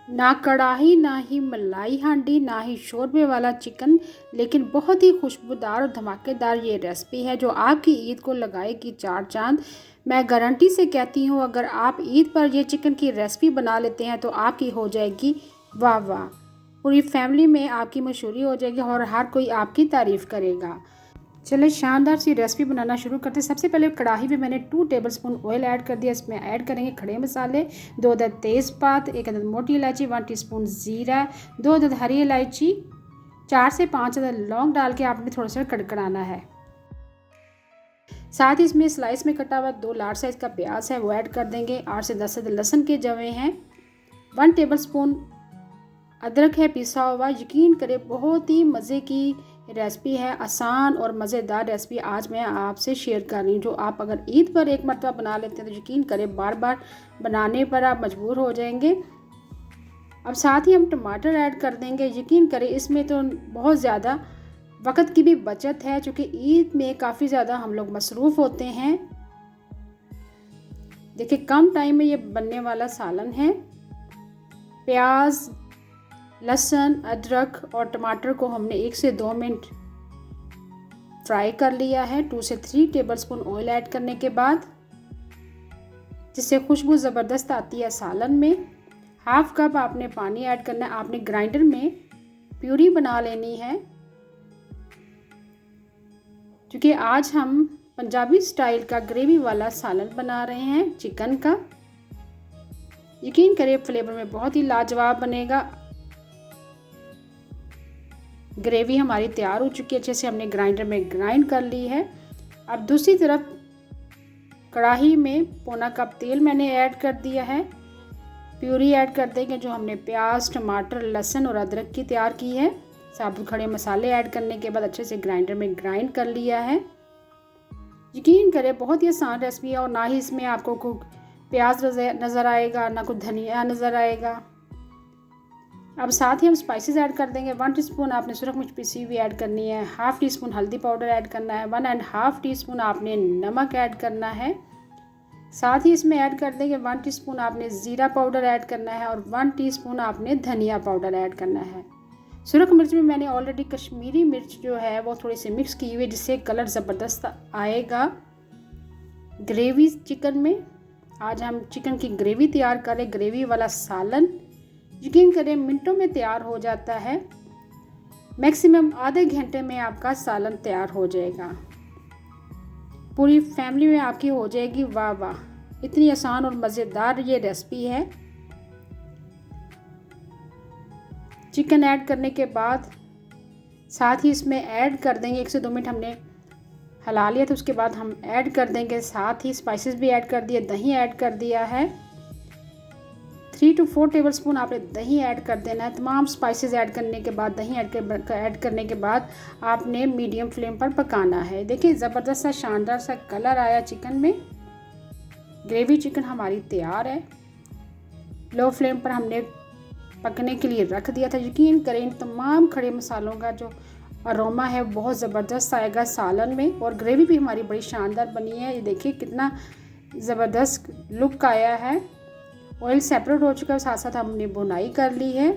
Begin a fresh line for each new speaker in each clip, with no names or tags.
ना कढ़ाई, ना ही मलाई हांडी, ना ही शोरबे वाला चिकन, लेकिन बहुत ही खुशबूदार और धमाकेदार ये रेसिपी है जो आपकी ईद को लगाएगी चार चांद। मैं गारंटी से कहती हूँ, अगर आप ईद पर ये चिकन की रेसिपी बना लेते हैं तो आपकी हो जाएगी वाह वाह। पूरी फैमिली में आपकी मशहूरी हो जाएगी और हर कोई आपकी तारीफ़ करेगा। चलिए शानदार सी रेसिपी बनाना शुरू करते हैं। सबसे पहले कढ़ाई में मैंने 2 टेबलस्पून ऑयल ऐड कर दिया। इसमें ऐड करेंगे खड़े मसाले, 2 अदद तेज़पात, 1 अदद मोटी इलायची, 1 टीस्पून ज़ीरा, 2 अदद हरी इलायची, 4 से 5 अदद लौंग डाल के आपने थोड़ा सा कड़कड़ाना है। साथ ही इसमें स्लाइस में कटा हुआ 2 लार्ज साइज़ का प्याज है वो ऐड कर देंगे। 8 से 10 अदद लहसुन के जवे हैं। 1 टेबलस्पून अदरक है पिसा हुआ। यकीन करें बहुत ही मज़े की रेसिपी है, आसान और मज़ेदार रेसिपी आज मैं आपसे शेयर कर रही हूँ, जो आप अगर ईद पर एक मरतबा बना लेते हैं तो यकीन करें बार बार बनाने पर आप मजबूर हो जाएंगे। अब साथ ही हम टमाटर ऐड कर देंगे। यकीन करें इसमें तो बहुत ज़्यादा वक्त की भी बचत है, क्योंकि ईद में काफ़ी ज़्यादा हम लोग मसरूफ़ होते हैं। देखिए कम टाइम में ये बनने वाला सालन है। प्याज, लहसुन, अदरक और टमाटर को हमने 1 से 2 मिनट फ्राई कर लिया है। 2 से 3 टेबलस्पून ऑयल ऐड करने के बाद, जिससे खुशबू ज़बरदस्त आती है सालन में। हाफ कप आपने पानी ऐड करना है। आपने ग्राइंडर में प्यूरी बना लेनी है, क्योंकि आज हम पंजाबी स्टाइल का ग्रेवी वाला सालन बना रहे हैं चिकन का। यकीन करें फ्लेवर में बहुत ही लाजवाब बनेगा। ग्रेवी हमारी तैयार हो चुकी है, अच्छे से हमने ग्राइंडर में ग्राइंड कर ली है। अब दूसरी तरफ कढ़ाई में पौना कप तेल मैंने ऐड कर दिया है। प्यूरी ऐड कर देंगे जो हमने प्याज, टमाटर, लहसुन और अदरक की तैयार की है। साबुत खड़े मसाले ऐड करने के बाद अच्छे से ग्राइंडर में ग्राइंड कर लिया है। यकीन करें बहुत ही आसान रेसिपी है और ना ही इसमें आपको कोई प्याज नज़र आएगा, ना कोई धनिया नज़र आएगा। अब साथ ही हम स्पाइसेस ऐड कर देंगे। 1 टीस्पून आपने सुरख मिर्च पिसी हुई ऐड करनी है। हाफ़ टी स्पून हल्दी पाउडर ऐड करना है। 1.5 टीस्पून आपने नमक ऐड करना है। साथ ही इसमें ऐड कर देंगे 1 टीस्पून आपने ज़ीरा पाउडर ऐड करना है और 1 टीस्पून आपने धनिया पाउडर ऐड करना है। सुरख मिर्च में मैंने ऑलरेडी कश्मीरी मिर्च जो है वो थोड़ी सी मिक्स की हुई है, जिससे कलर ज़बरदस्त आएगा ग्रेवी चिकन में। आज हम चिकन की ग्रेवी तैयार करें, ग्रेवी वाला सालन। यकीन करें मिनटों में तैयार हो जाता है। मैक्सिमम आधे घंटे में आपका सालन तैयार हो जाएगा। पूरी फैमिली में आपकी हो जाएगी वाह वाह। इतनी आसान और मज़ेदार ये रेसिपी है। चिकन ऐड करने के बाद साथ ही इसमें ऐड कर देंगे 1 से 2 मिनट हमने हिला लिया, तो उसके बाद हम ऐड कर देंगे साथ ही स्पाइसेस भी ऐड कर दिए, दही ऐड कर दिया है। 3 to 4 टेबलस्पून आपने दही ऐड कर देना है। तमाम स्पाइसेस ऐड करने के बाद, दही ऐड करने के बाद आपने मीडियम फ्लेम पर पकाना है। देखिए ज़बरदस्त सा शानदार सा कलर आया चिकन में। ग्रेवी चिकन हमारी तैयार है। लो फ्लेम पर हमने पकने के लिए रख दिया था। यकीन करें इन तमाम खड़े मसालों का जो अरोमा है बहुत ज़बरदस्त आएगा सालन में, और ग्रेवी भी हमारी बड़ी शानदार बनी है। ये देखिए कितना ज़बरदस्त लुक आया है। ऑयल सेपरेट हो चुका है, साथ साथ हमने बुनाई कर ली है।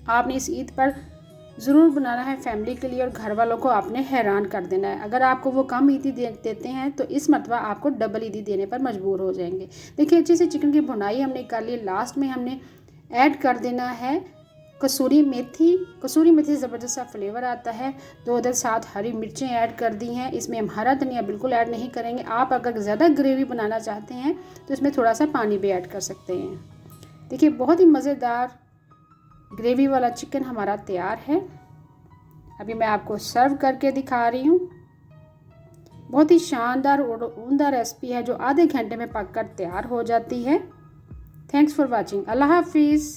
आपने इस ईद पर ज़रूर बनाना है फैमिली के लिए, और घर वालों को आपने हैरान कर देना है। अगर आपको वो कम ईदी देते हैं तो इस मरतबा आपको डबल ईदी देने पर मजबूर हो जाएंगे। देखिए अच्छे से चिकन की बुनाई हमने कर ली। लास्ट में हमने ऐड कर देना है कसूरी मेथी। कसूरी मेथी ज़बरदस्त सा फ्लेवर आता है। 2 अदद साथ हरी मिर्चें ऐड कर दी हैं। इसमें हम हरा धनिया बिल्कुल ऐड नहीं करेंगे। आप अगर ज़्यादा ग्रेवी बनाना चाहते हैं तो इसमें थोड़ा सा पानी भी ऐड कर सकते हैं। देखिए बहुत ही मज़ेदार ग्रेवी वाला चिकन हमारा तैयार है। अभी मैं आपको सर्व करके दिखा रही हूँ। बहुत ही शानदार और उम्दा रेसिपी है जो आधे घंटे में पककर तैयार हो जाती है। Thanks for watching. अल्लाह हाफिज़।